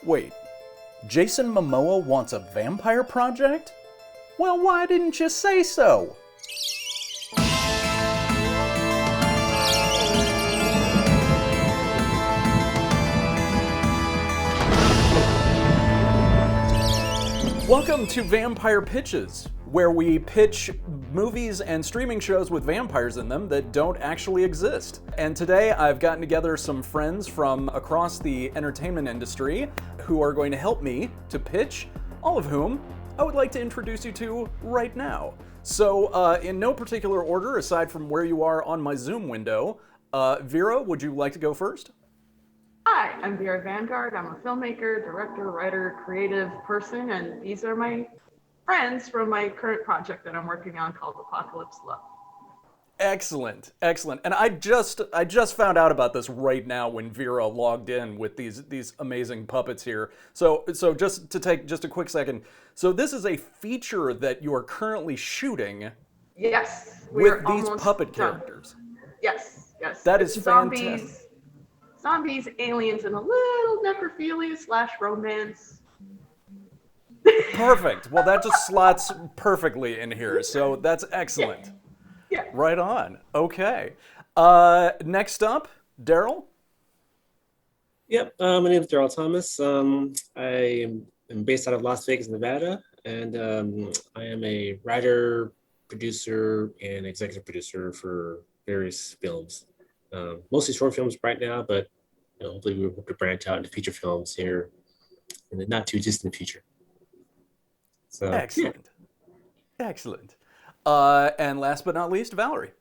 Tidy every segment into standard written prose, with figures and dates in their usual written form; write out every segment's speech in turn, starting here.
Wait, Jason Momoa wants a vampire project? Well, why didn't you say so? Welcome to Vampire Pitches, where we pitch movies and streaming shows with vampires in them that don't actually exist. And today I've gotten together some friends from across the entertainment industry who are going to help me to pitch, all of whom I would like to introduce you to right now. So in no particular order, aside from where you are on my Zoom window, Vera, would you like to go first? Hi, I'm Vera Vanguard. I'm a filmmaker, director, writer, creative person, and these are my friends from my current project that I'm working on called Apocalypse Love. Excellent, excellent. And I just found out about this right now when Vera logged in with these amazing puppets here. So just to take just a quick second. So this is a feature that you are currently shooting. Yes, with these puppet done. characters. Yes. That is fantastic. Zombies, aliens, and a little necrophilia / romance. Perfect. Well, that just slots perfectly in here. So that's excellent. Yeah. Right on. Okay. Next up, Daryll. Yep, my name is Daryll Thomas. I am based out of Las Vegas, Nevada, and I am a writer, producer, and executive producer for various films. Mostly short films right now, but hopefully we hope to branch out into feature films here in the not too distant future. So, Excellent. Yeah. Excellent. And last but not least, Valerie.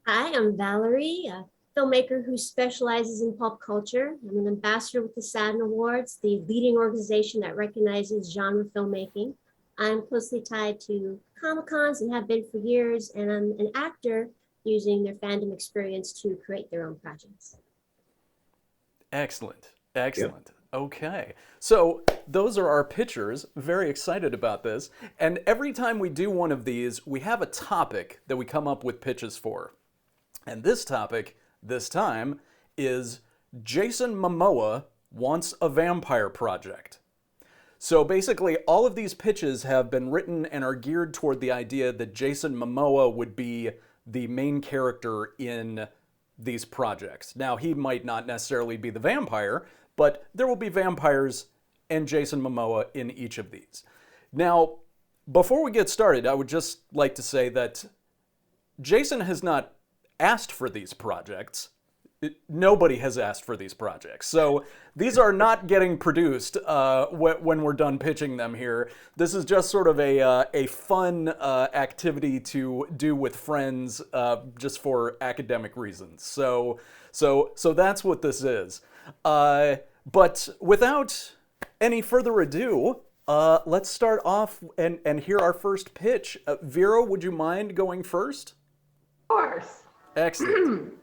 Hi, I'm Valerie, a filmmaker who specializes in pulp culture. I'm an ambassador with the Saturn Awards, the leading organization that recognizes genre filmmaking. I'm closely tied to Comic-Cons and have been for years, and I'm an actor using their fandom experience to create their own projects. Excellent. Excellent. Yep. Okay. So those are our pitchers. Very excited about this. And every time we do one of these, we have a topic that we come up with pitches for. And this topic, this time, is Jason Momoa wants a vampire project. So basically, all of these pitches have been written and are geared toward the idea that Jason Momoa would be the main character in these projects. Now, he might not necessarily be the vampire, but there will be vampires and Jason Momoa in each of these. Now, before we get started, I would just like to say that Jason has not asked for these projects. Nobody has asked for these projects. So these are not getting produced when we're done pitching them here. This is just sort of a fun activity to do with friends just for academic reasons. So that's what this is. But without any further ado, let's start off and hear our first pitch. Vera, would you mind going first? Of course. Excellent.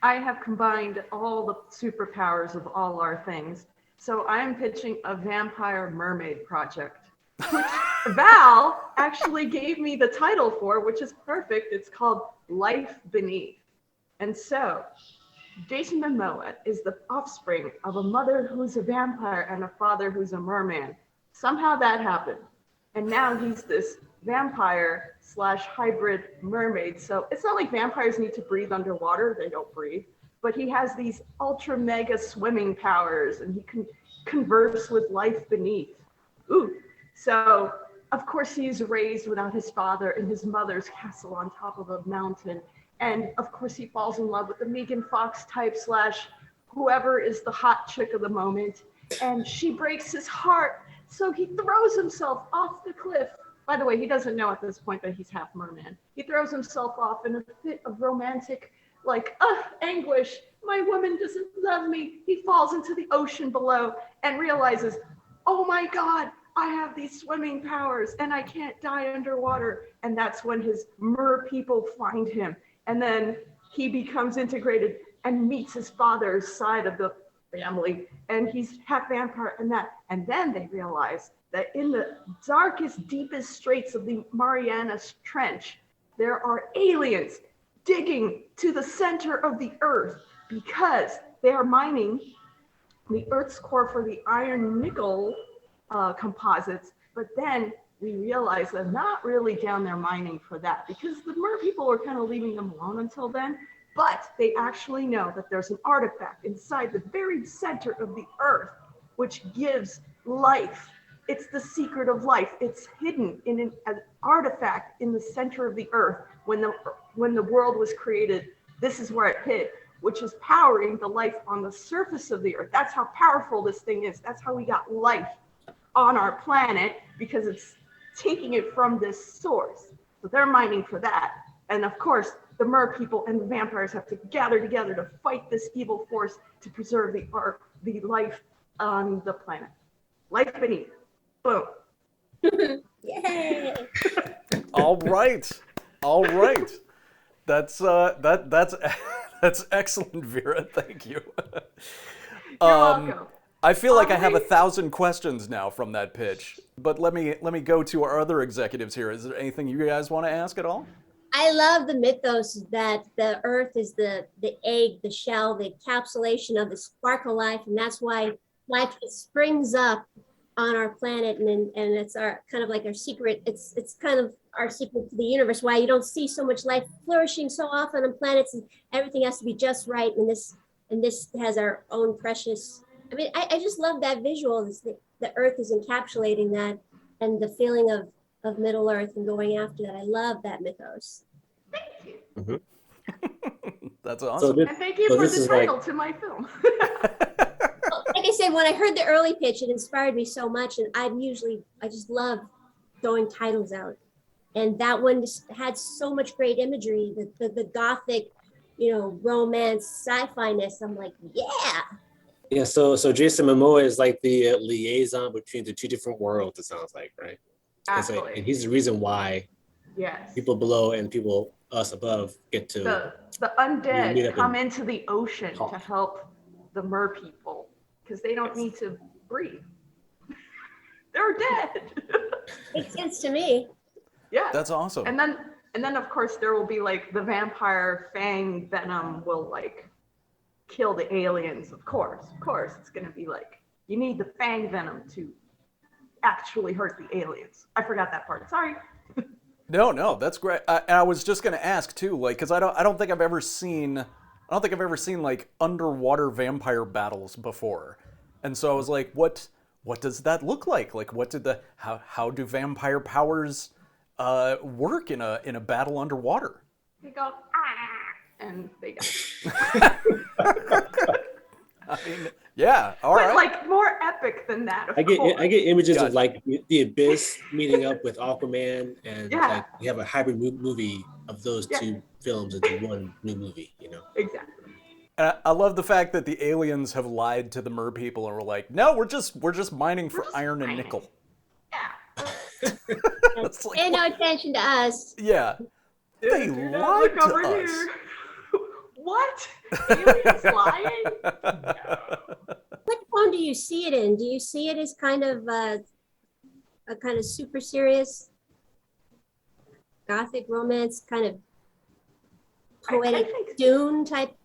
I have combined all the superpowers of all our things. So I am pitching a vampire mermaid project, which Val actually gave me the title for, which is perfect. It's called Life Beneath. And so Jason Momoa is the offspring of a mother who's a vampire and a father who's a merman. Somehow that happened. And now he's this vampire / hybrid mermaid. So it's not like vampires need to breathe underwater. They don't breathe. But he has these ultra mega swimming powers and he can converse with life beneath. Ooh. So of course he's raised without his father in his mother's castle on top of a mountain. And of course he falls in love with the Megan Fox type / whoever is the hot chick of the moment. And she breaks his heart. So he throws himself off the cliff. By the way, he doesn't know at this point that he's half merman. He throws himself off in a fit of romantic, anguish. My woman doesn't love me. He falls into the ocean below and realizes, oh my God, I have these swimming powers and I can't die underwater. And that's when his mer people find him. And then he becomes integrated and meets his father's side of the family. And he's half vampire and that. And then they realize that in the darkest, deepest straits of the Marianas Trench, there are aliens digging to the center of the earth because they are mining the Earth's core for the iron nickel composites, but then we realized they're not really down there mining for that because the mer people were kind of leaving them alone until then. But they actually know that there's an artifact inside the very center of the Earth, which gives life. It's the secret of life. It's hidden in an artifact in the center of the Earth. When the world was created, this is where it hid, which is powering the life on the surface of the Earth. That's how powerful this thing is. That's how we got life on our planet, because it's taking it from this source. So they're mining for that. And of course, the mer people and the vampires have to gather together to fight this evil force to preserve the life on the planet. Life beneath. Boom. Yay! All right. All right. That's that's excellent, Vera. Thank you. You're welcome. I feel like I have 1,000 questions now from that pitch, but let me go to our other executives here. Is there anything you guys want to ask at all? I love the mythos that the Earth is the egg, the shell, the encapsulation of the spark of life, and that's why life springs up on our planet, and it's our kind of like our secret. It's kind of our secret to the universe. Why you don't see so much life flourishing so often on planets, and everything has to be just right. And this has our own precious. I mean, I just love that visual. The Earth is encapsulating that, and the feeling of Middle Earth and going after that. I love that mythos. Thank you. Mm-hmm. That's awesome. And thank you for the title to my film. Like I said, when I heard the early pitch, it inspired me so much, and I just love throwing titles out. And that one just had so much great imagery, the gothic, romance, sci-fi-ness. I'm like, yeah. Yeah, so Jason Momoa is like the liaison between the two different worlds, it sounds like, right? Absolutely. And he's the reason why people below and people us above get to the undead come into the ocean to help the mer people because they don't need to breathe. They're dead. Makes sense to me. Yeah. That's awesome. And then of course there will be like the vampire fang venom will like kill the aliens. Of course, it's gonna be like you need the fang venom to actually hurt the aliens. I forgot that part. Sorry. No, that's great. I was just gonna ask too, like, because I don't think I've ever seen like underwater vampire battles before, and so I was like, what does that look like? Like, how do vampire powers work in a battle underwater? They go and they go. I mean, yeah, all right. But like more epic than that. I get images of like the Abyss meeting up with Aquaman, and like you have a hybrid movie of those two films into one new movie. Exactly. I love the fact that the aliens have lied to the mer people and were like, no, we're just mining for iron and nickel. Yeah. Like, Pay no attention to us. Yeah. They lied to us. Here. What? Aliens lying? What tone do you see it in? Do you see it as kind of a kind of super serious gothic romance, kind of poetic Dune type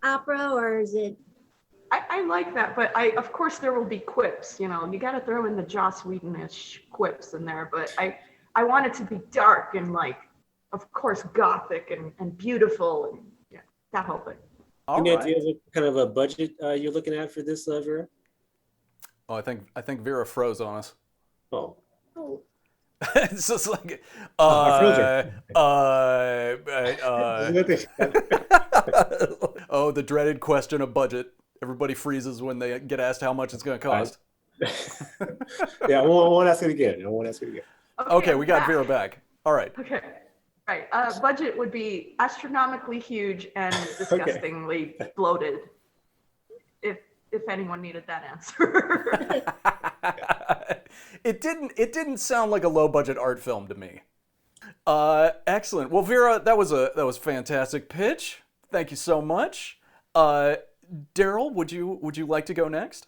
opera, or is it? I like that, but of course there will be quips. You got to throw in the Joss Whedon-ish quips in there. But I want it to be dark and like, of course, gothic and beautiful and that whole thing. Any idea what kind of a budget you're looking at for this, Vera? Oh, I think Vera froze on us. Oh. It's just like oh, the dreaded question of budget. Everybody freezes when they get asked how much it's going to cost. Yeah, I won't ask it again. Okay, we got Vera back. All right. Okay. Right. Budget would be astronomically huge and disgustingly bloated. If anyone needed that answer. It didn't sound like a low budget art film to me. Excellent. Well, Vera, that was a fantastic pitch. Thank you so much. Daryll, would you like to go next?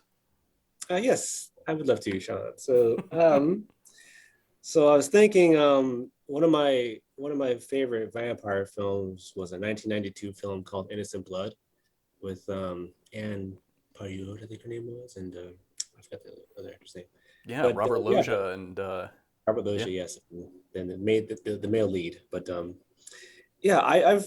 Yes, I would love to, Sean. So so I was thinking one of my favorite vampire films was a 1992 film called Innocent Blood with Anne Payot, I think her name was, and I forgot the other actor's name. Yeah, But Robert yeah, Loggia and Robert yeah. Loggia, yes, and then the male lead. But yeah, I've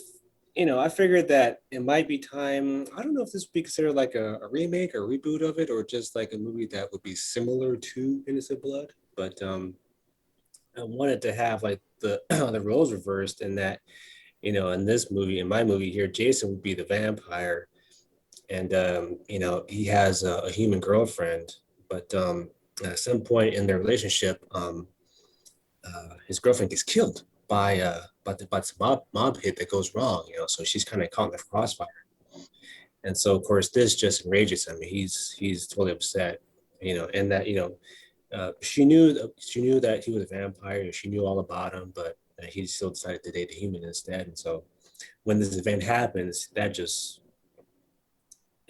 I figured that it might be time. I don't know if this would be considered like a remake or reboot of it, or just like a movie that would be similar to Innocent Blood. But I wanted to have like the the roles reversed in that, in this movie, in my movie here, Jason would be the vampire, and he has a human girlfriend, but at some point in their relationship, his girlfriend gets killed by some mob hit that goes wrong, so she's kind of caught in the crossfire. And so of course this just enrages him. He's totally upset, and that she knew that he was a vampire. She knew all about him, but he still decided to date the human instead. And so when this event happens, it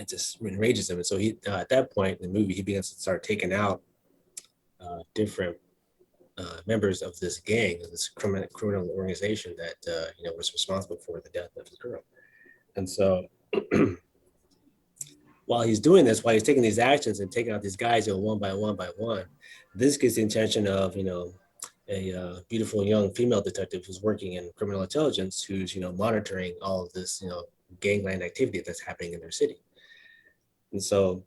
just enrages him. And so he at that point in the movie, he begins to start taking out different members of this gang, of this criminal organization that was responsible for the death of his girl. And so while he's doing this, while he's taking these actions and taking out these guys, one by one, this gets the attention of a beautiful young female detective who's working in criminal intelligence, who's monitoring all of this gangland activity that's happening in their city. And so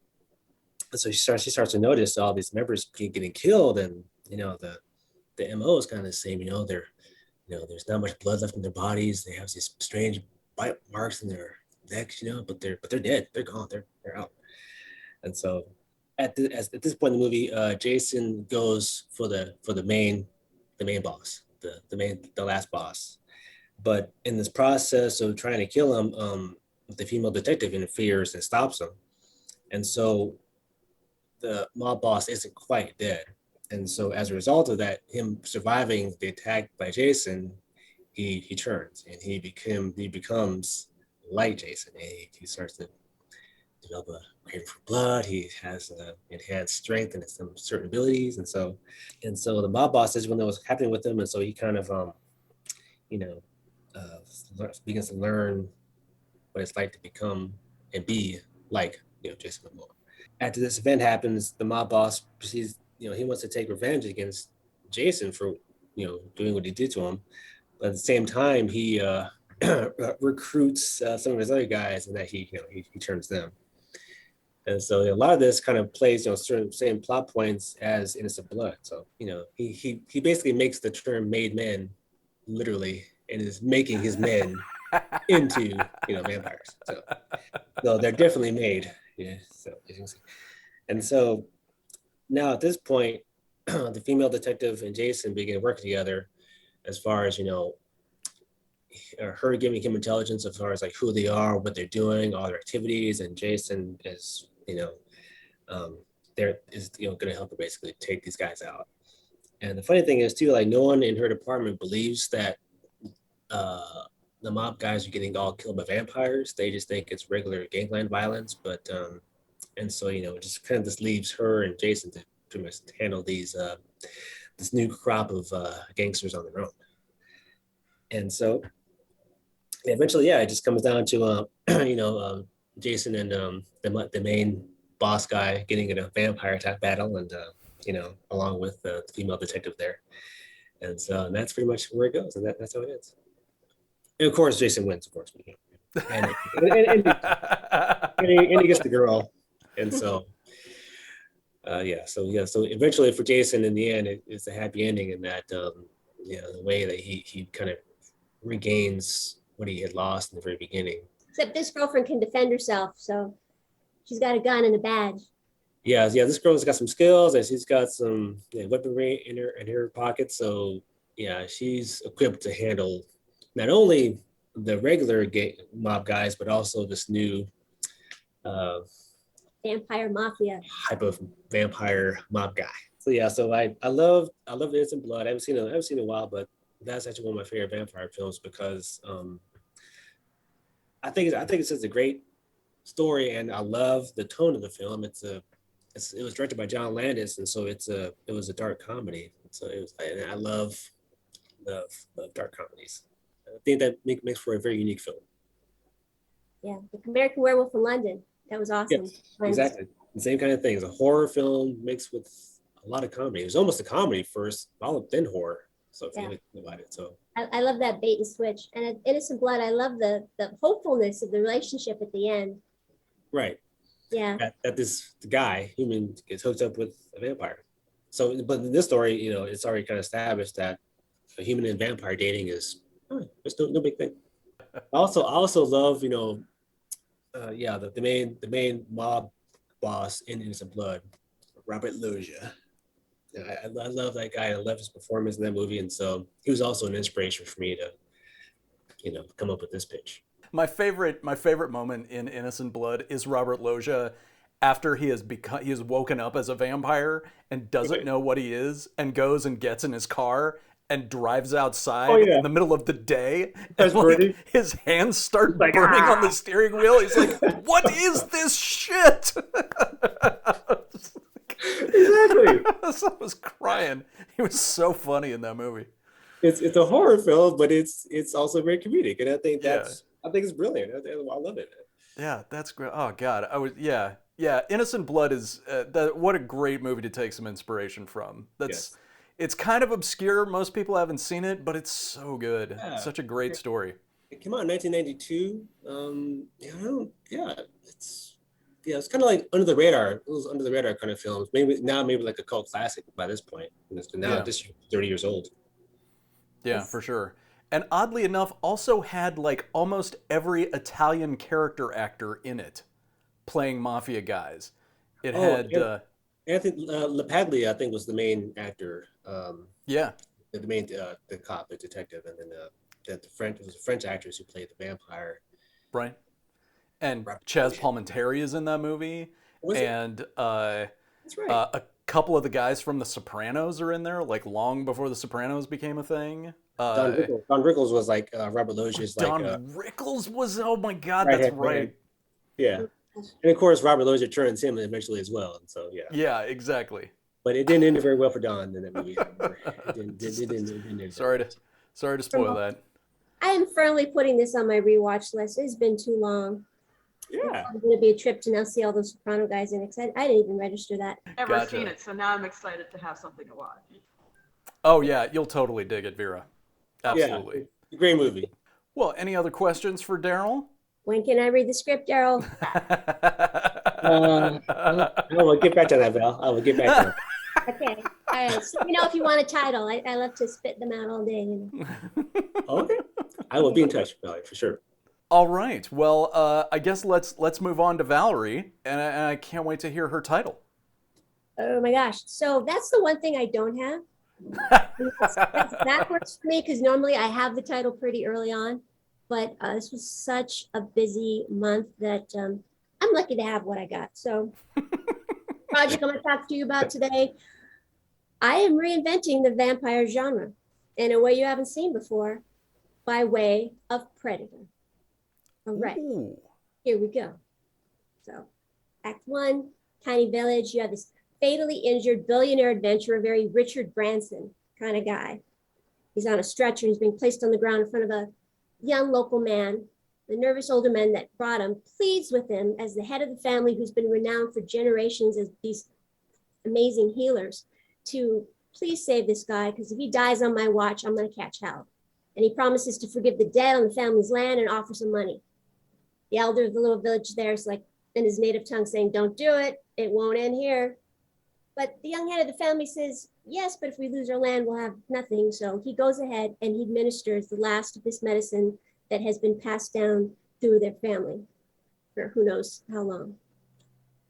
she starts to notice all these members getting killed, and the MO is kind of the same. There's not much blood left in their bodies. They have these strange bite marks in their necks, but they're dead. They're gone. They're out. And so at this point in the movie, Jason goes for the main boss, the last boss. But in this process of trying to kill him, the female detective interferes and stops him. And so the mob boss isn't quite dead. And so as a result of that, him surviving the attack by Jason, he turns and he becomes like Jason. He starts to develop a craving for blood. He has enhanced strength and some certain abilities. And so the mob boss doesn't know what's happening with him. And so he kind of, begins to learn what it's like to become and be like, Jason Momoa. After this event happens, the mob boss proceeds, he wants to take revenge against Jason for, doing what he did to him. But at the same time, he recruits some of his other guys, and that he turns them. And so a lot of this kind of plays, certain same plot points as Innocent Blood. So, he basically makes the term "made men" literally, and is making his men into vampires. So they're definitely made. Yeah. So and so now at this point, the female detective and Jason begin working together, as far as her giving him intelligence as far as like who they are, what they're doing, all their activities, and Jason is there is going to help her basically take these guys out. And the funny thing is too, like no one in her department believes that the mob guys are getting all killed by vampires. They just think it's regular gangland violence. But and so it just kind of just leaves her and Jason to pretty much handle these this new crop of gangsters on their own. And so eventually, yeah, it just comes down to Jason and the main boss guy getting in a vampire attack battle, and along with the female detective there. And so that's pretty much where it goes, and that's how it ends. And of course, Jason wins, of course. And he gets the girl. And so, so eventually for Jason, in the end, it's a happy ending in that, the way that he kind of regains what he had lost in the very beginning. Except this girlfriend can defend herself, so she's got a gun and a badge. Yeah, this girl's got some skills, and she's got some weaponry in her pocket. So yeah, she's equipped to handle not only the regular mob guys, but also this new vampire mafia type of vampire mob guy. So yeah, so I love Innocent Blood. I haven't seen it in a while, but that's actually one of my favorite vampire films because I think it's just a great story, and I love the tone of the film. It was directed by John Landis, and so it was a dark comedy. So and I love dark comedies. I think that makes for a very unique film. Yeah, the American Werewolf in London. That was awesome. Yes, exactly. The same kind of thing. It's a horror film mixed with a lot of comedy. It was almost a comedy first, followed then horror. So if you think about it, so I love that bait and switch. And in Innocent Blood, I love the hopefulness of the relationship at the end. right. Yeah. That this the human gets hooked up with a vampire. So, but in this story, it's already kind of established that a human and vampire dating is it's no big thing. I also love, the main mob boss in Innocent Blood, Robert Loggia. I love that guy. I love his performance in that movie, and so he was also an inspiration for me to, come up with this pitch. My favorite moment in Innocent Blood is Robert Loggia after he has woken up as a vampire and doesn't know what he is, and goes and gets in his car and drives outside in the middle of the day, and his hands start burning on the steering wheel. He's like, "What is this shit?" Exactly. I was crying. He was so funny in that movie. It's a horror film, but it's also very comedic, and I think it's brilliant. I love it. Yeah, that's great. Oh God, Innocent Blood is what a great movie to take some inspiration from. It's kind of obscure. Most people haven't seen it, but it's so good. Yeah. Such a great story. It came out in 1992. It's kind of like under the radar. It was under the radar kind of films. Maybe like a cult classic by this point. This 30 years old. Yeah, for sure. And oddly enough, also had like almost every Italian character actor in it playing mafia guys. It had Anthony LaPaglia, I think, was the main actor. The main the cop, the detective, and then the French actors who played the vampire. Right. And Chaz Palminteri is in that movie. That's right. A couple of the guys from The Sopranos are in there, like long before The Sopranos became a thing. Don Rickles was like Robert Loggia's Don Rickles was, oh my God, that's right. Yeah. And of course, Robert Loggia turns him eventually as well. And so, yeah. Yeah, exactly. But it didn't end very well for Don in that movie. Sorry to spoil that. I am firmly putting this on my rewatch list. It's been too long. Yeah. It's going to be a trip to now see all those Soprano guys in it. I didn't even register that. Never seen it, so now I'm excited to have something to watch. Oh, yeah, you'll totally dig it, Vera. Absolutely. Yeah, great movie. Well, any other questions for Daryll? When can I read the script, Daryll? I will get back to that, Val. I will get back to that. Okay. All right. So, if you want a title, I love to spit them out all day. Okay. I will be in touch, Valerie, for sure. All right. Well, I guess let's move on to Valerie, and I can't wait to hear her title. Oh my gosh. So that's the one thing I don't have. That works for me because normally I have the title pretty early on, but this was such a busy month that I'm lucky to have what I got. So project I'm going to talk to you about today, I am reinventing the vampire genre in a way you haven't seen before by way of Predator. All right, Here we go. So Act 1, tiny village. You have this fatally injured billionaire adventurer, very Richard Branson kind of guy. He's on a stretcher. He's being placed on the ground in front of a young local man. The nervous older man that brought him pleads with him as the head of the family who's been renowned for generations as these amazing healers to please save this guy because if he dies on my watch, I'm going to catch hell. And he promises to forgive the dead on the family's land and offer some money. The elder of the little village there is like in his native tongue saying, don't do it. It won't end here. But the young head of the family says, yes, but if we lose our land, we'll have nothing. So he goes ahead and he administers the last of this medicine that has been passed down through their family for who knows how long.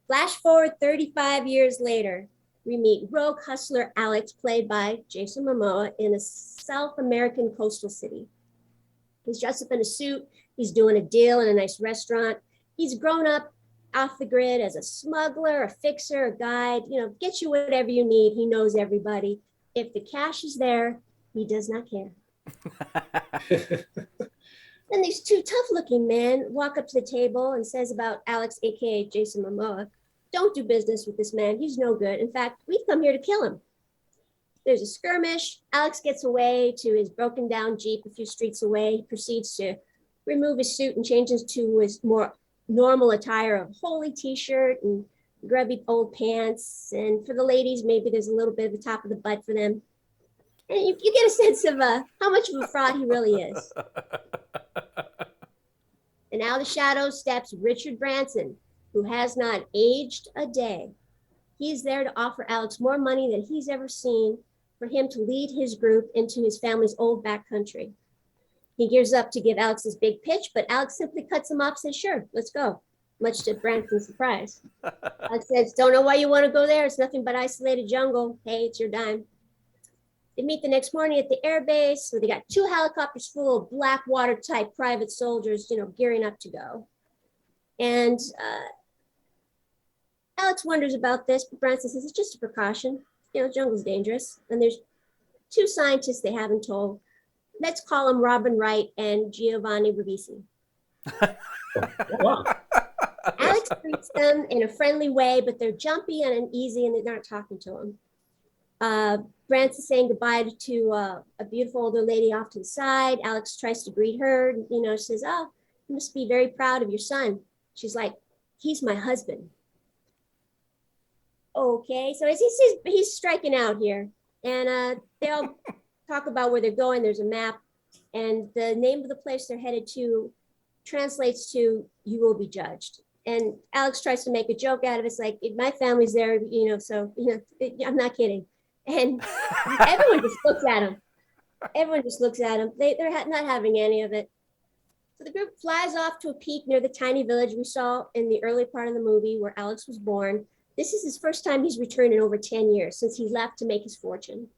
Flash forward 35 years later, we meet rogue hustler Alex, played by Jason Momoa, in a South American coastal city. He's dressed up in a suit. He's doing a deal in a nice restaurant. He's grown up off the grid as a smuggler, a fixer, a guide, get you whatever you need. He knows everybody. If the cash is there, he does not care. Then these two tough-looking men walk up to the table and says about Alex, aka Jason Momoa, don't do business with this man. He's no good. In fact, we've come here to kill him. There's a skirmish. Alex gets away to his broken-down Jeep a few streets away. He proceeds to remove his suit and change into his more normal attire of holey t-shirt and grubby old pants. And for the ladies, maybe there's a little bit of the top of the butt for them. And you get a sense of how much of a fraud he really is. And out of the shadows steps Richard Branson, who has not aged a day. He's there to offer Alex more money than he's ever seen for him to lead his group into his family's old backcountry. He gears up to give Alex his big pitch, but Alex simply cuts him off and says, sure, let's go, much to Branson's surprise. Alex says, don't know why you want to go there. It's nothing but isolated jungle. Hey, it's your dime. They meet the next morning at the air base where they got 2 helicopters full of Blackwater type private soldiers, gearing up to go. And Alex wonders about this, but Branson says it's just a precaution. Jungle's dangerous. And there's 2 scientists they haven't told. Let's call them Robin Wright and Giovanni Ribisi. Wow. Alex greets them in a friendly way, but they're jumpy and uneasy and they're not talking to him. Branson's saying goodbye to a beautiful older lady off to the side. Alex tries to greet her, says, oh, you must be very proud of your son. She's like, he's my husband. Okay, so as he says, he's striking out here. And they all talk about where they're going. There's a map. And the name of the place they're headed to translates to, you will be judged. And Alex tries to make a joke out of it. It's like, my family's there, so, I'm not kidding. And everyone just looks at him. Everyone just looks at him. They're not having any of it. So the group flies off to a peak near the tiny village we saw in the early part of the movie where Alex was born. This is his first time he's returned in over 10 years since he left to make his fortune.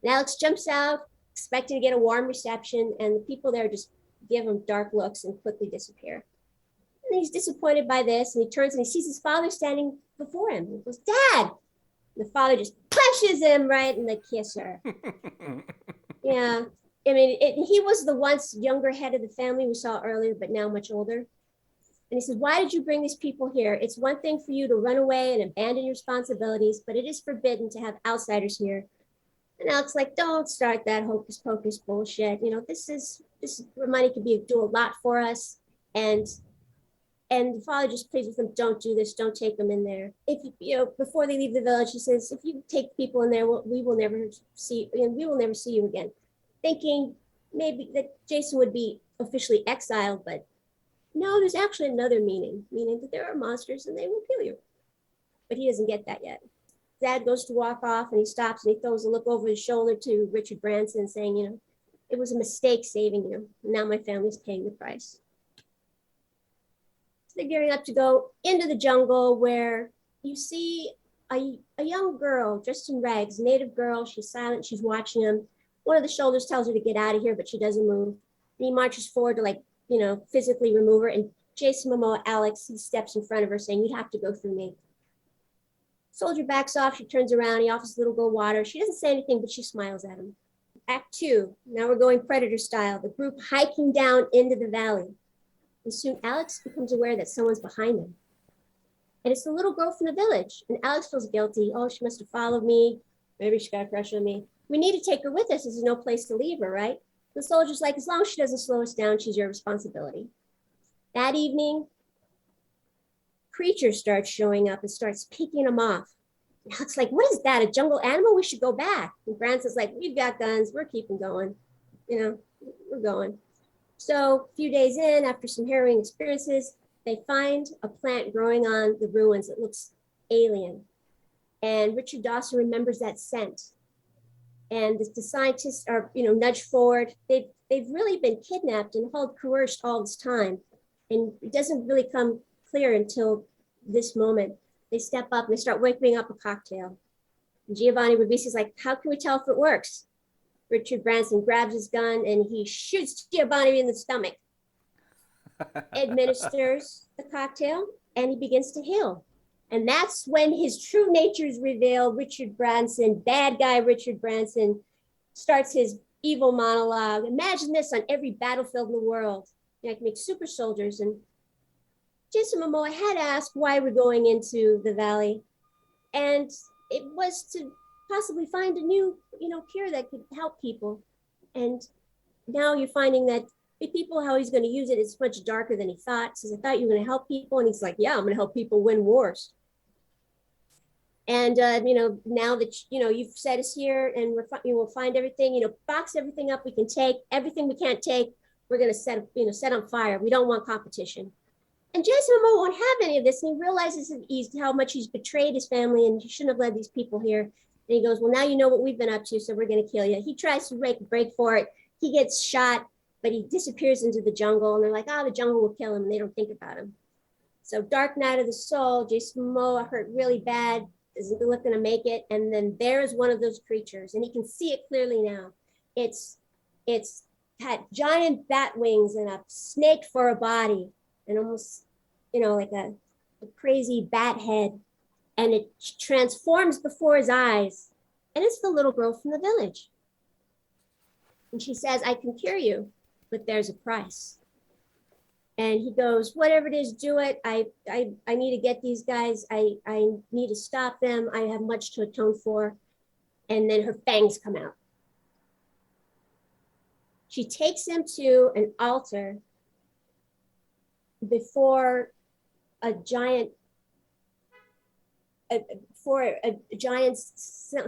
And Alex jumps out, expecting to get a warm reception, and the people there just give him dark looks and quickly disappear. And he's disappointed by this, and he turns and he sees his father standing before him. He goes, Dad! The father just punches him right in the kisser. Yeah. I mean, he was the once younger head of the family we saw earlier, but now much older. And he says, why did you bring these people here? It's one thing for you to run away and abandon your responsibilities, but it is forbidden to have outsiders here. And Alex like, don't start that hocus pocus bullshit. This is where money could do a lot for us. And the father just pleads with them, don't do this, don't take them in there. If before they leave the village, he says, if you take people in there, we will never see you again. Thinking maybe that Jason would be officially exiled, but no, there's actually another meaning that there are monsters and they will kill you. But he doesn't get that yet. Dad goes to walk off and he stops and he throws a look over his shoulder to Richard Branson saying, it was a mistake saving you. Now my family's paying the price. So they're gearing up to go into the jungle where you see a young girl dressed in rags, native girl. She's silent, she's watching him. One of the shoulders tells her to get out of here, but she doesn't move. And he marches forward to physically remove her. And Jason Momoa, Alex, he steps in front of her saying, you have to go through me. Soldier backs off, she turns around, he offers a little girl water. She doesn't say anything, but she smiles at him. Act 2, now we're going Predator style, the group hiking down into the valley. And soon Alex becomes aware that someone's behind them. And it's the little girl from the village. And Alex feels guilty. Oh, she must have followed me. Maybe she got a crush on me. We need to take her with us. There's no place to leave her, right? The soldier's like, as long as she doesn't slow us down, she's your responsibility. That evening, creatures start showing up and starts picking them off. Now it's like, what is that? A jungle animal? We should go back. And Branson's like, we've got guns. We're keeping going. We're going. So a few days in, after some harrowing experiences, they find a plant growing on the ruins that looks alien. And Richard Dawson remembers that scent. And the scientists are, nudged forward. They've really been kidnapped and held coerced all this time. And it doesn't really come clear until this moment. They step up and they start whipping up a cocktail. And Giovanni Ribisi's like, how can we tell if it works? Richard Branson grabs his gun and he shoots Giovanni in the stomach, administers the cocktail, and he begins to heal. And that's when his true nature is revealed. Richard Branson, bad guy Richard Branson, starts his evil monologue. Imagine this on every battlefield in the world. I can make super soldiers. And Jason Momoa had asked why we're going into the valley. And it was to possibly find a new, cure that could help people. And now you're finding that people how he's going to use it. It's much darker than he thought. He says, I thought you were going to help people. And he's like, yeah, I'm going to help people win wars. And, now that, you've set us here and you will find everything, box everything up we can take, everything we can't take, we're going to set on fire. We don't want competition. And Jason Momoa won't have any of this. And he realizes how much he's betrayed his family and he shouldn't have led these people here. And he goes, well, now you know what we've been up to, so we're going to kill you. He tries to make a break for it. He gets shot, but he disappears into the jungle. And they're like, the jungle will kill him. And they don't think about him. So Dark Night of the Soul, Jason Momoa hurt really bad, isn't going to make it. And then there is one of those creatures. And he can see it clearly now. It's had giant bat wings and a snake for a body. And almost, like a crazy bat head. And it transforms before his eyes. And it's the little girl from the village. And she says, I can cure you, but there's a price. And he goes, whatever it is, do it. I need to get these guys. I need to stop them. I have much to atone for. And then her fangs come out. She takes him to an altar before a giant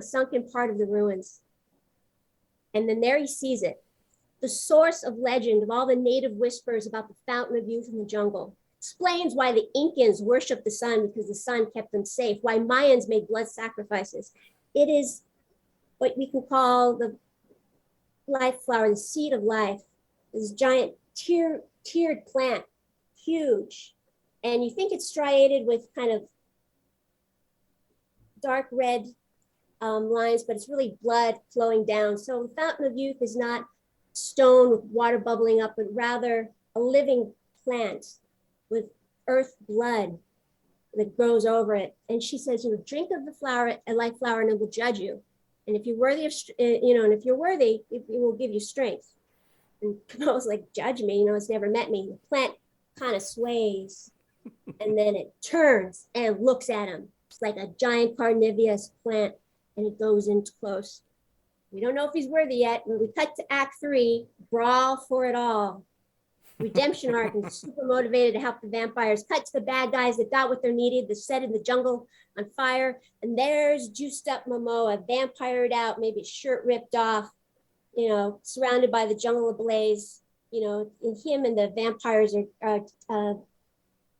sunken part of the ruins. And then there he sees it, the source of legend of all the native whispers about the fountain of youth in the jungle. Explains why the Incans worshiped the sun because the sun kept them safe, why Mayans made blood sacrifices. It is what we can call the life flower, the seed of life, this giant tiered plant. Huge. And you think it's striated with kind of dark red lines, but it's really blood flowing down. So the fountain of youth is not stone with water bubbling up, but rather a living plant with earth blood that grows over it. And she says, drink of the flower, a life flower, and it will judge you. And if you're worthy of, and if you're worthy, it will give you strength. And I was like, judge me, it's never met me. The plant kind of sways and then it turns and looks at him. It's like a giant carnivorous plant and it goes in close. We don't know if he's worthy yet. When we cut to Act 3, brawl for it all. Redemption arc and super motivated to help the vampires. Cut to the bad guys that got what they needed, the set in the jungle on fire. And there's juiced up Momoa, vampired out, maybe his shirt ripped off, surrounded by the jungle ablaze. And him and the vampires are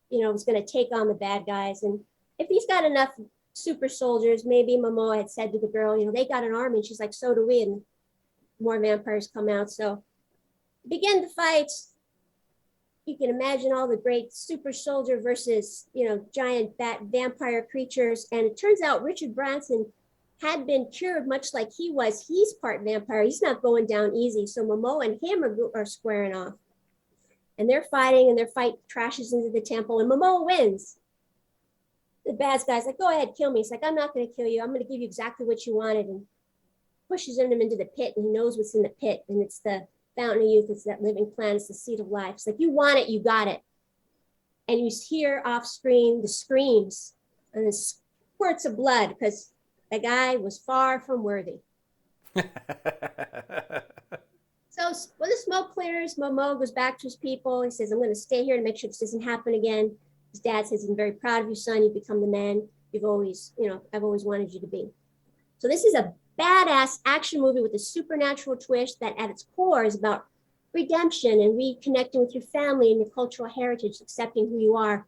was going to take on the bad guys. And if he's got enough super soldiers, maybe Momoa had said to the girl, they got an army. And she's like, so do we. And more vampires come out. So begin the fight. You can imagine all the great super soldier versus, giant bat vampire creatures. And it turns out Richard Branson had been cured much like he was. He's part vampire. He's not going down easy. So Momoa and him are squaring off. And they're fighting and their fight crashes into the temple and Momoa wins. The bad guy's like, go ahead, kill me. He's like, I'm not going to kill you. I'm going to give you exactly what you wanted. And pushes him into the pit and he knows what's in the pit. And it's the fountain of youth. It's that living plant. It's the seed of life. It's like, you want it, you got it. And you hear off screen the screams and the squirts of blood because the guy was far from worthy. So when the smoke clears, Momoa goes back to his people. He says, I'm going to stay here to make sure this doesn't happen again. His dad says, I'm very proud of you, son. You've become the man you've always, I've always wanted you to be. So this is a badass action movie with a supernatural twist that at its core is about redemption and reconnecting with your family and your cultural heritage, accepting who you are.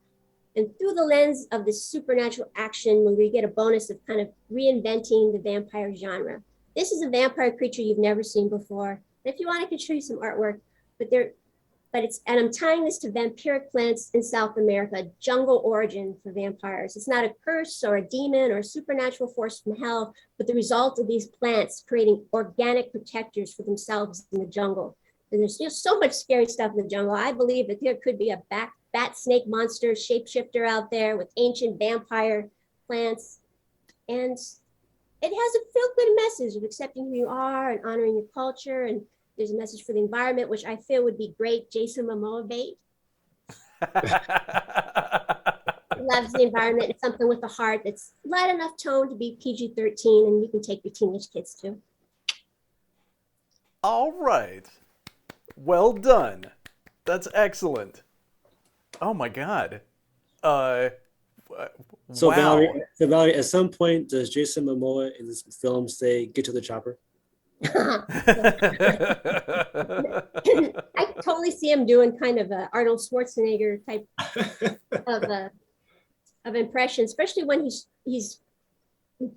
And through the lens of this supernatural action movie, you get a bonus of kind of reinventing the vampire genre. This is a vampire creature you've never seen before. And if you want, I can show you some artwork, and I'm tying this to vampiric plants in South America, jungle origin for vampires. It's not a curse or a demon or a supernatural force from hell, but the result of these plants creating organic protectors for themselves in the jungle. And there's just so much scary stuff in the jungle. I believe that there could be a bat snake monster shapeshifter out there with ancient vampire plants. And it has a feel-good message of accepting who you are and honoring your culture. And there's a message for the environment, which I feel would be great Jason Momoa bait. Loves the environment. It's something with a heart that's light enough tone to be PG-13, and you can take your teenage kids too. All right. Well done. That's excellent. Oh my God. So Wow. Valerie, at some point, does Jason Momoa in this film say "Get to the chopper"? I totally see him doing kind of a Arnold Schwarzenegger type of impression, especially when he's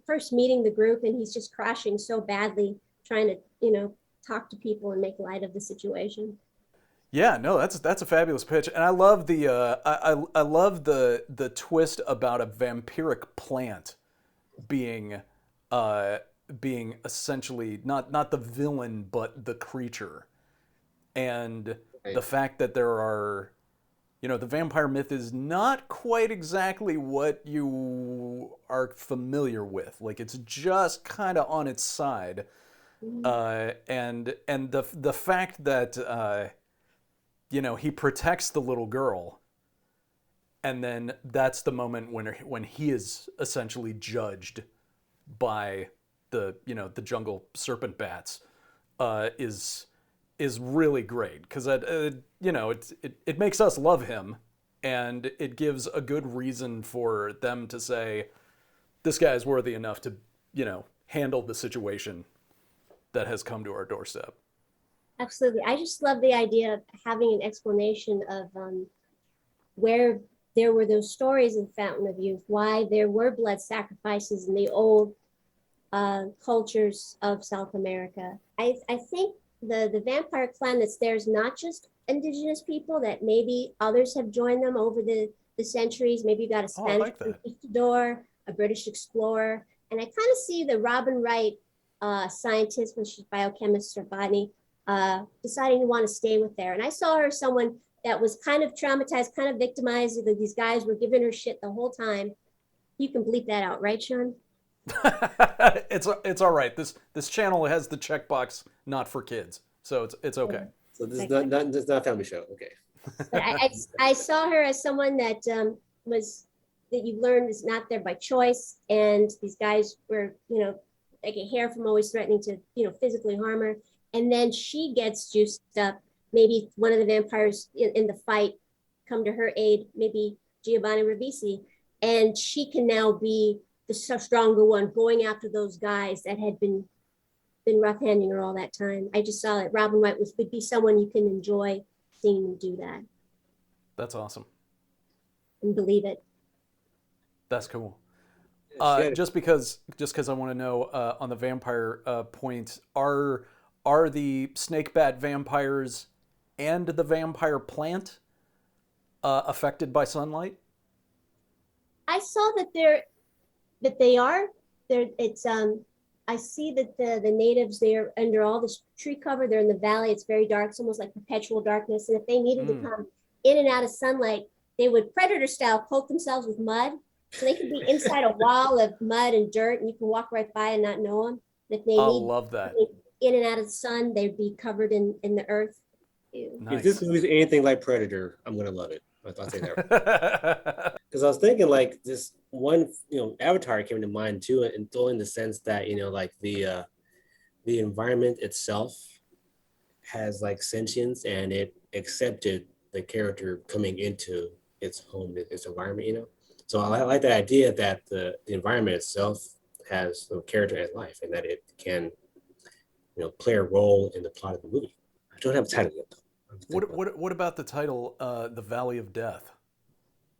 first meeting the group and he's just crashing so badly, trying to talk to people and make light of the situation. Yeah, no, that's a fabulous pitch, and I love the I love the twist about a vampiric plant being being essentially not the villain but the creature, and the fact that there are, the vampire myth is not quite exactly what you are familiar with. Like it's just kind of on its side, and the fact that he protects the little girl, and then that's the moment when he is essentially judged by the jungle serpent bats, is really great because it makes us love him, and it gives a good reason for them to say this guy is worthy enough to handle the situation that has come to our doorstep. Absolutely. I just love the idea of having an explanation of where there were those stories in Fountain of Youth, why there were blood sacrifices in the old cultures of South America. I think the vampire clan that's there is not just indigenous people, that maybe others have joined them over the centuries. Maybe you got a Spanish conquistador, a British explorer. And I kind of see the Robin Wright scientist, when she's biochemist or botany, deciding to want to stay with there. And I saw her as someone that was kind of traumatized, kind of victimized. These guys were giving her shit the whole time. You can bleep that out, right, Sean? It's all right. This channel has the checkbox not for kids, so it's okay. So this is not a family show, okay? But I saw her as someone that that you learned is not there by choice, and these guys were like a hair from always threatening to physically harm her, and then she gets juiced up. Maybe one of the vampires in the fight come to her aid, maybe Giovanni Ribisi, and she can now be the stronger one, going after those guys that had been rough-handing her all that time. I just saw that Robin Wright would be someone you can enjoy seeing them do that. That's awesome. And believe it. That's cool. Just because I want to know on the vampire point, are the snake bat vampires and the vampire plant affected by sunlight? I saw that they are. It's I see that the natives, they're under all this tree cover. They're in the valley. It's very dark. It's almost like perpetual darkness. And if they needed to come in and out of sunlight, they would predator style poke themselves with mud. So they could be inside a wall of mud and dirt, and you can walk right by and not know them. And if they love that. In and out of the sun, they'd be covered in the earth. Nice. If this movie is anything like Predator, I'm gonna love it. I'll say that. Because I was thinking like this one, Avatar came to mind too, and still in the sense that like the environment itself has like sentience, and it accepted the character coming into its home, its environment. So I like the idea that the environment itself has character and life, and that it can play a role in the plot of the movie. I don't have a title yet though. What about the title, The Valley of Death?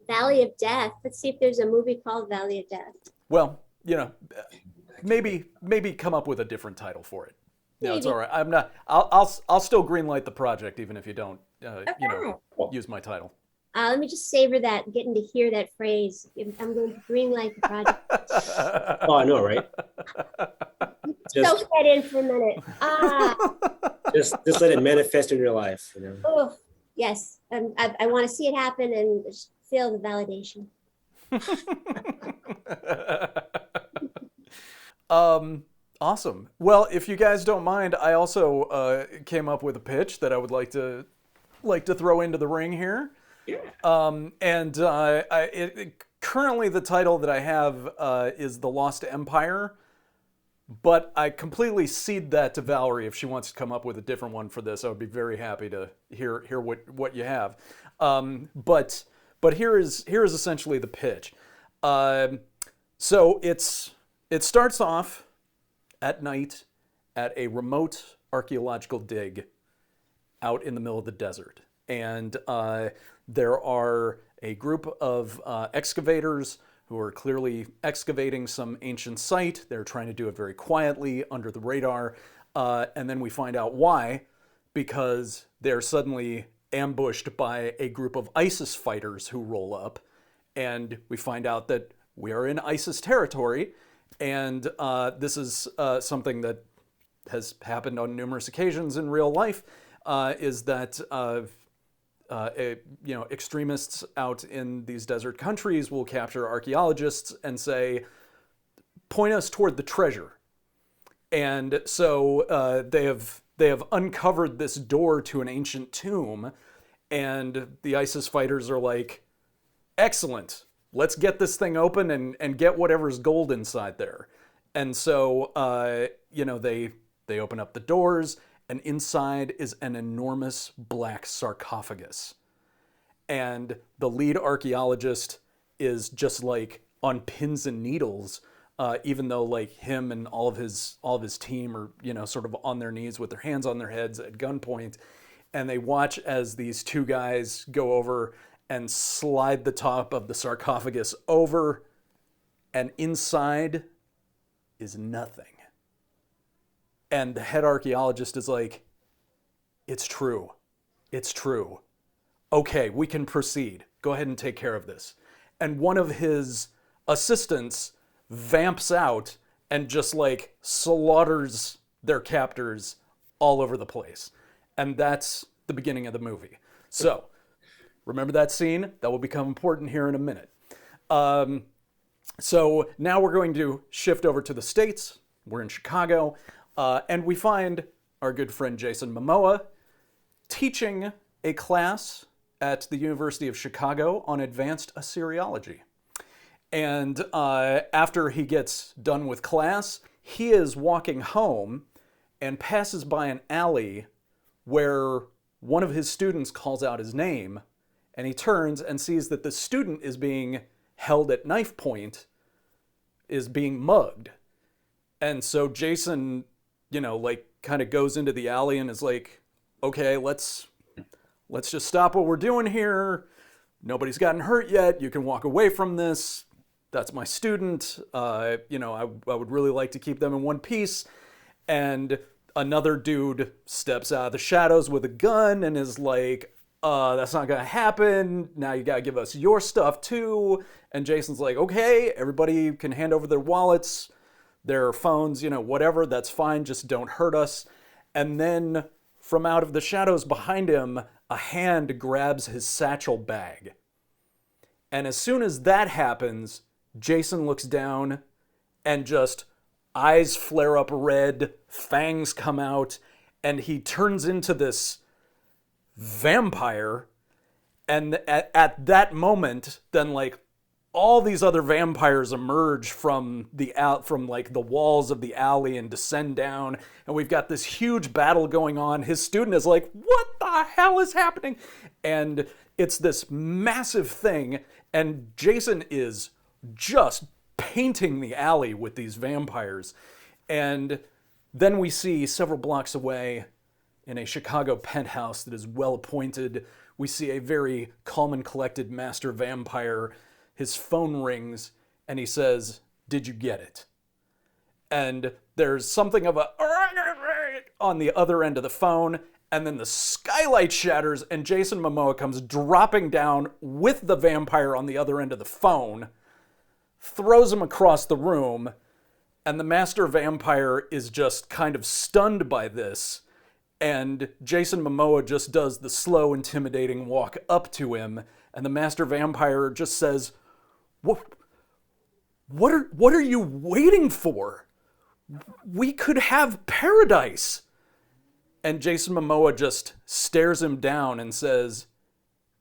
Valley of Death. Let's see if there's a movie called Valley of Death. Well, maybe come up with a different title for it. No, it's all right. I'm not. I'll still greenlight the project even if you don't use my title. Let me just savor that, getting to hear that phrase. I'm going to greenlight the project. Oh, I know, right? Soak that in for a minute. Just let it manifest in your life. Oh, yes. I want to see it happen and just feel the validation. Awesome. Well, if you guys don't mind, I also came up with a pitch that I would like to throw into the ring here. Yeah. Currently the title that I have is The Lost Empire. But I completely cede that to Valerie. If she wants to come up with a different one for this, I would be very happy to hear what you have. But here is essentially the pitch. So it starts off at night at a remote archaeological dig out in the middle of the desert, and there are a group of excavators who are clearly excavating some ancient site. They're trying to do it very quietly, under the radar, and then we find out why, because they're suddenly ambushed by a group of ISIS fighters who roll up, and we find out that we are in ISIS territory, and this is something that has happened on numerous occasions in real life, is that extremists out in these desert countries will capture archaeologists and say, point us toward the treasure. And so they have uncovered this door to an ancient tomb, and the ISIS fighters are like, excellent, let's get this thing open and get whatever's gold inside there. And so they open up the doors, and inside is an enormous black sarcophagus. And the lead archaeologist is just like on pins and needles, even though like him and all of his team are, sort of on their knees with their hands on their heads at gunpoint. And they watch as these two guys go over and slide the top of the sarcophagus over, and inside is nothing. And the head archaeologist is like, it's true. It's true. Okay, we can proceed. Go ahead and take care of this. And one of his assistants vamps out and just like slaughters their captors all over the place. And that's the beginning of the movie. So, remember that scene? That will become important here in a minute. So now we're going to shift over to the States. We're in Chicago. And we find our good friend Jason Momoa teaching a class at the University of Chicago on advanced Assyriology. And after he gets done with class, he is walking home and passes by an alley where one of his students calls out his name, and he turns and sees that the student is being held at knife point, is being mugged. And so Jason, kind of goes into the alley and is like, okay, let's just stop what we're doing here. Nobody's gotten hurt yet. You can walk away from this. That's my student. I would really like to keep them in one piece. And another dude steps out of the shadows with a gun and is like, that's not gonna happen. Now you gotta give us your stuff too. And Jason's like, okay, everybody can hand over their wallets, their phones, whatever, that's fine, just don't hurt us. And then from out of the shadows behind him, a hand grabs his satchel bag. And as soon as that happens, Jason looks down and just eyes flare up red, fangs come out, and he turns into this vampire. And at that moment, then like all these other vampires emerge from the walls of the alley and descend down, and we've got this huge battle going on. His student is like, what the hell is happening? And it's this massive thing, and Jason is just painting the alley with these vampires. And then we see several blocks away in a Chicago penthouse that is well appointed, we see a very calm and collected master vampire. His phone rings and he says, "Did you get it?" And there's something of a on the other end of the phone, and then the skylight shatters and Jason Momoa comes dropping down with the vampire on the other end of the phone, throws him across the room, and the master vampire is just kind of stunned by this, and Jason Momoa just does the slow, intimidating walk up to him, and the master vampire just says, What are you waiting for? We could have paradise." And Jason Momoa just stares him down and says,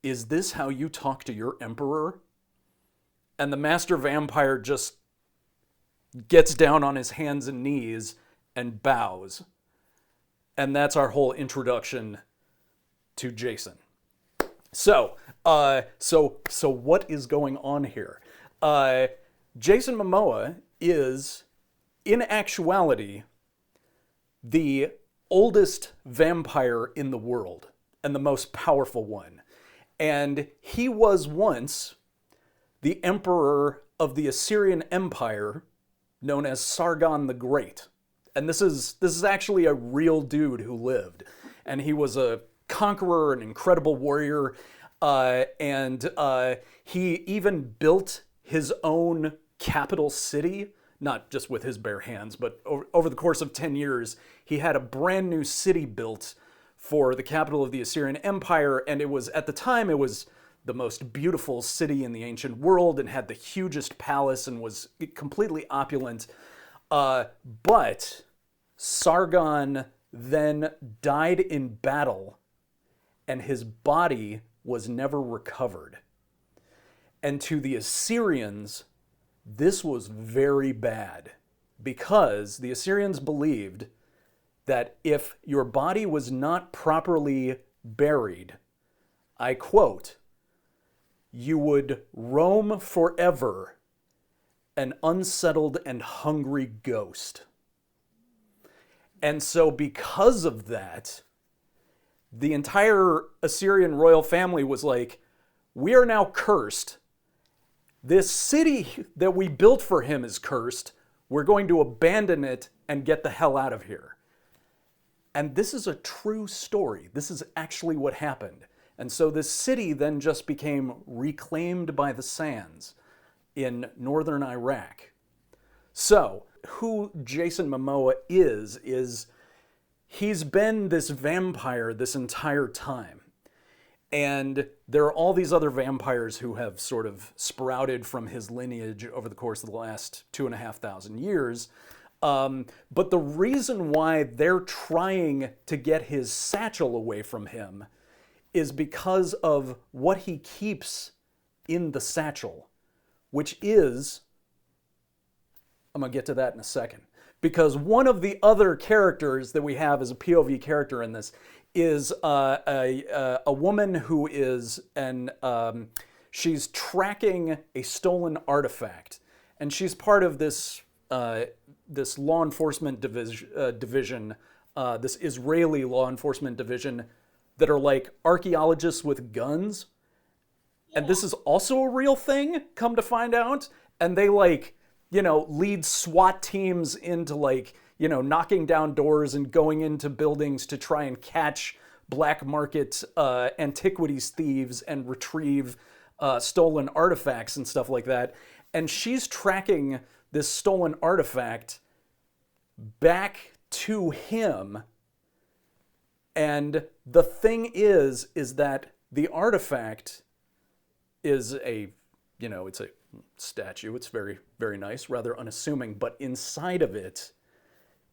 "Is this how you talk to your emperor?" And the master vampire just gets down on his hands and knees and bows. And that's our whole introduction to Jason. So what is going on here? Jason Momoa is, in actuality, the oldest vampire in the world and the most powerful one. And he was once the emperor of the Assyrian Empire, known as Sargon the Great. And this is actually a real dude who lived. And he was a conqueror, an incredible warrior, and he even built his own capital city, not just with his bare hands, but over the course of 10 years, he had a brand new city built for the capital of the Assyrian Empire, and it was, at the time, it was the most beautiful city in the ancient world and had the hugest palace and was completely opulent. But Sargon then died in battle, and his body was never recovered. And to the Assyrians, this was very bad, because the Assyrians believed that if your body was not properly buried, I quote, you would roam forever, an unsettled and hungry ghost. And so because of that, the entire Assyrian royal family was like, we are now cursed. This city that we built for him is cursed. We're going to abandon it and get the hell out of here. And this is a true story. This is actually what happened. And so this city then just became reclaimed by the sands in northern Iraq. So who Jason Momoa is he's been this vampire this entire time. And there are all these other vampires who have sort of sprouted from his lineage over the course of the last 2,500 years. But the reason why they're trying to get his satchel away from him is because of what he keeps in the satchel, which is, I'm going to get to that in a second, because one of the other characters that we have as a POV character in this is a woman who is she's tracking a stolen artifact, and she's part of this this law enforcement division, this Israeli law enforcement division that are like archaeologists with guns. Yeah. And this is also a real thing, come to find out. And they lead SWAT teams into knocking down doors and going into buildings to try and catch black market antiquities thieves and retrieve stolen artifacts and stuff like that. And she's tracking this stolen artifact back to him. And the thing is that the artifact is it's a statue. It's very, very nice, rather unassuming. But inside of it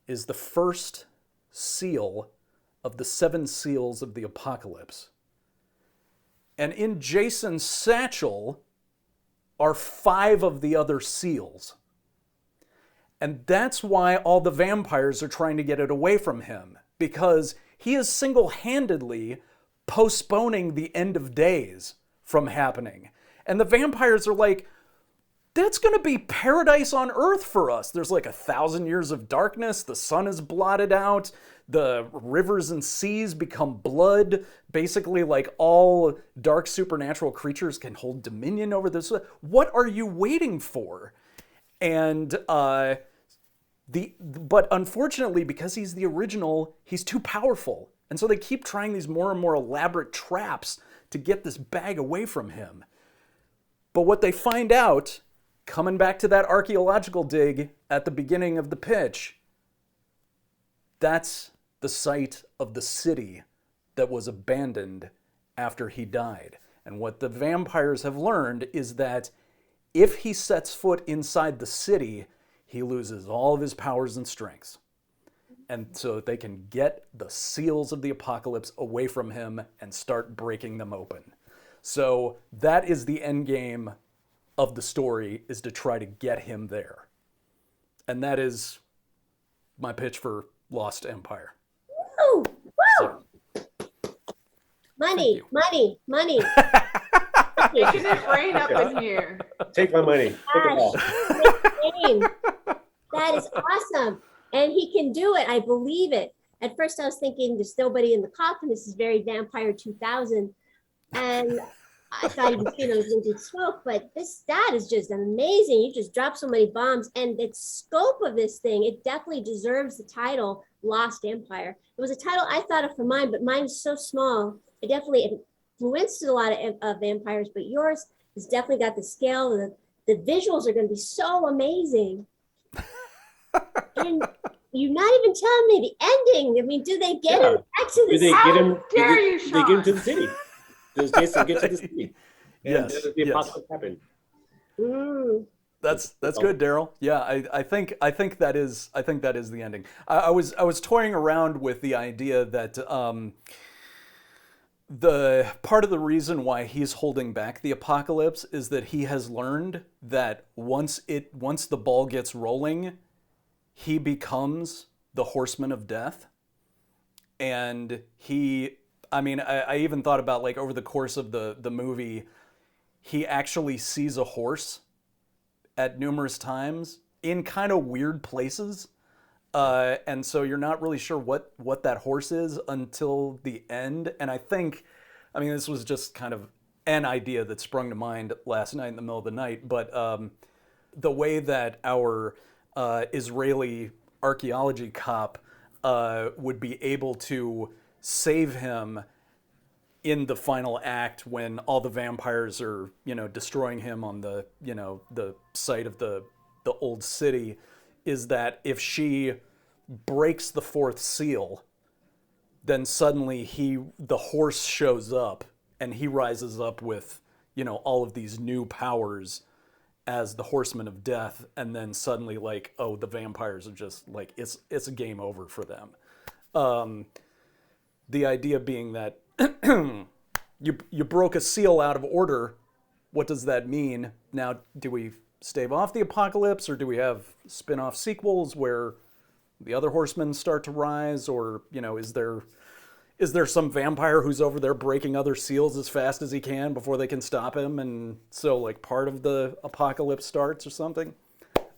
is the first seal of the 7 seals of the apocalypse. And in Jason's satchel are 5 of the other seals. And that's why all the vampires are trying to get it away from him, because he is single-handedly postponing the end of days from happening. And the vampires are like, that's going to be paradise on earth for us. There's 1,000 years of darkness. The sun is blotted out. The rivers and seas become blood. Basically, all dark supernatural creatures can hold dominion over this. What are you waiting for? And but unfortunately, because he's the original, he's too powerful. And so they keep trying these more and more elaborate traps to get this bag away from him. But what they find out, coming back to that archaeological dig at the beginning of the pitch, that's the site of the city that was abandoned after he died. And what the vampires have learned is that if he sets foot inside the city, he loses all of his powers and strengths. And so they can get the seals of the apocalypse away from him and start breaking them open. So that is the end game of the story, is to try to get him there. And that is my pitch for Lost Empire. Woo! Woo! So, Money, you. money, money. Making it rain up in here. Take my money. Take it all. That is awesome. And he can do it. I believe it. At first I was thinking there's nobody in the coffin. This is very Vampire 2000. And I thought he was, going to smoke, but that is just amazing. You just dropped so many bombs, and the scope of this thing, it definitely deserves the title Lost Empire. It was a title I thought of for mine, but mine is so small. It definitely influenced a lot of vampires, but yours has definitely got the scale. The visuals are going to be so amazing. And you're not even telling me the ending. I mean, do they get him back to the city? How dare you, They get him to Sean? the city. Does Jason get to the city? Yes, The yes. apocalypse happened. That's good, Daryl. Yeah, I think that is the ending. I was toying around with the idea that the part of the reason why he's holding back the apocalypse is that he has learned that once the ball gets rolling, he becomes the Horseman of Death. And I even thought about, like, over the course of the movie, he actually sees a horse at numerous times in kind of weird places. And so you're not really sure what that horse is until the end. And this was just kind of an idea that sprung to mind last night in the middle of the night. But the way that our Israeli archaeology cop would be able to save him in the final act when all the vampires are, destroying him on the site of the old city, is that if she breaks the fourth seal, then suddenly the horse shows up and he rises up with, all of these new powers as the Horseman of Death, and then suddenly, like, oh, the vampires are just like, it's a game over for them. The idea being that you broke a seal out of order. What does that mean? Now, do we stave off the apocalypse, or do we have spin-off sequels where the other horsemen start to rise, or is there some vampire who's over there breaking other seals as fast as he can before they can stop him, and so, like, part of the apocalypse starts or something?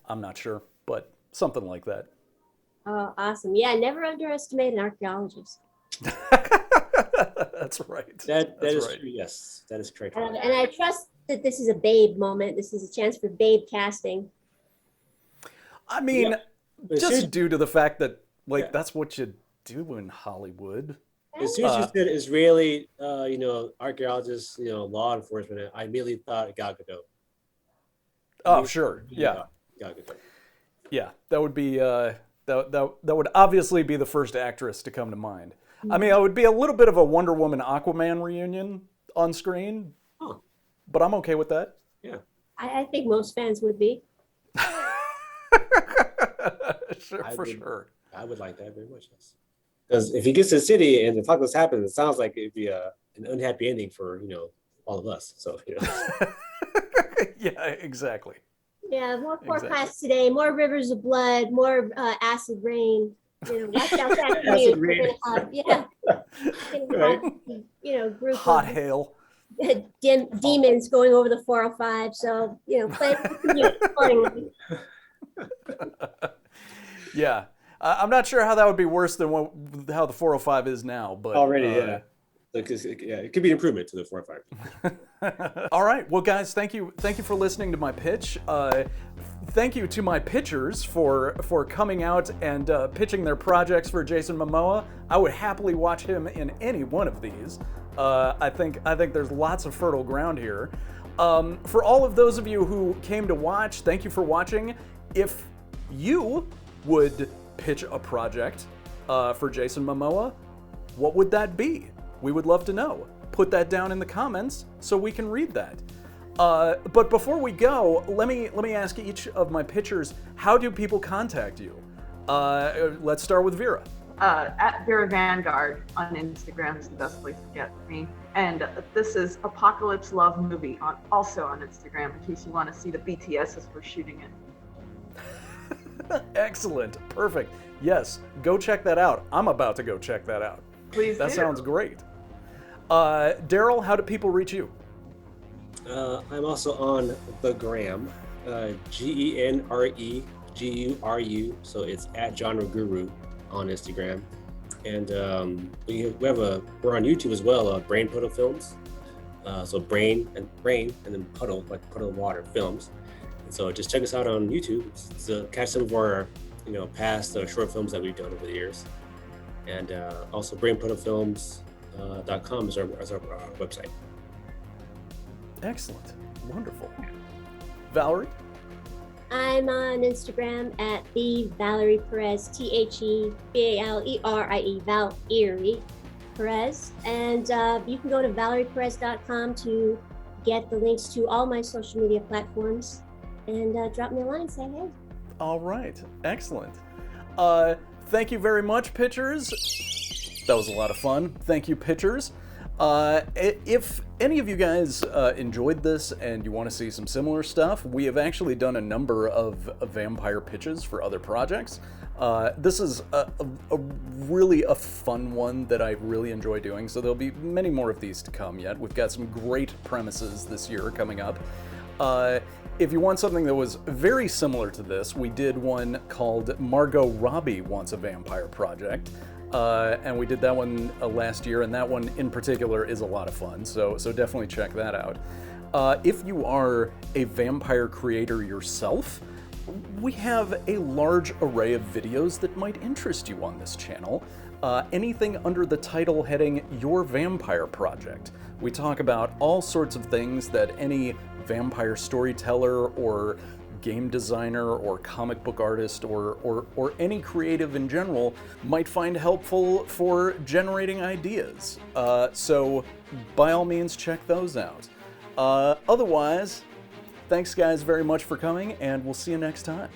I'm not sure, but something like that. Oh, awesome. Yeah, never underestimate an archaeologist. That's right. That is right. true. Yes, that is correct. And I trust that this is a Babe moment. This is a chance for Babe casting. I mean, Yeah. just due to the fact that, like, Yeah. that's what you do in Hollywood. As soon as you said Israeli, archaeologists, law enforcement, I immediately thought Gal Gadot. Oh, sure. Yeah. Gal Gadot. Yeah. That would be, that would obviously be the first actress to come to mind. I mean, it would be a little bit of a Wonder Woman Aquaman reunion on screen, but I'm okay with that. Yeah. I think most fans would be. Sure. I would like that very much, yes. Because if he gets to the city and the apocalypse happens, it sounds like it'd be an unhappy ending for, all of us. So, Yeah, exactly. Yeah, more forecasts today, more rivers of blood, more acid rain. Watch out that Acid rain. Group Hot of hail. demons going over the 405. So, plan to commute accordingly. Yeah. I'm not sure how that would be worse than how the 405 is now, but already, yeah. It could be an improvement to the 405. All right. Well, guys, thank you for listening to my pitch. Thank you to my pitchers for coming out and pitching their projects for Jason Momoa. I would happily watch him in any one of these. I think there's lots of fertile ground here. For all of those of you who came to watch, thank you for watching. If you would pitch a project for Jason Momoa, what would that be? We would love to know. Put that down in the comments so we can read that. But before we go, let me ask each of my pitchers, how do people contact you? Let's start with Vera. At Vera Vanguard on Instagram is the best place to get me. And this is Apocalypse Love Movie also on Instagram in case you want to see the BTS as we're shooting it. Excellent. Perfect. Yes, go check that out. I'm about to go check that out. Please That do. sounds great. Daryll, how do people reach you? I'm also on the gram, GENREGURU. So it's at Genre Guru on Instagram. And we're on YouTube as well, Brain Puddle Films. So brain and then puddle, like puddle of water films. And so just check us out on YouTube to catch some of our past short films that we've done over the years. And also brainpuddlefilms.com is our website. Excellent. Wonderful. Valerie? I'm on Instagram at the Valerie Perez, TheValerie, Valerie Perez. And you can go to valerieperez.com to get the links to all my social media platforms and drop me a line and say hey. All right. Excellent. Thank you very much, pitchers. That was a lot of fun. Thank you, pitchers. If any of you guys enjoyed this and you want to see some similar stuff, we have actually done a number of vampire pitches for other projects. This is a really fun one that I really enjoy doing, so there'll be many more of these to come yet. We've got some great premises this year coming up. If you want something that was very similar to this, we did one called Margot Robbie Wants a Vampire Project. And we did that one last year, and that one in particular is a lot of fun, so definitely check that out. If you are a vampire creator yourself, we have a large array of videos that might interest you on this channel. Anything under the title heading Your Vampire Project. We talk about all sorts of things that any vampire storyteller or game designer or comic book artist or any creative in general might find helpful for generating ideas. So by all means, check those out. Otherwise, thanks guys very much for coming, and we'll see you next time.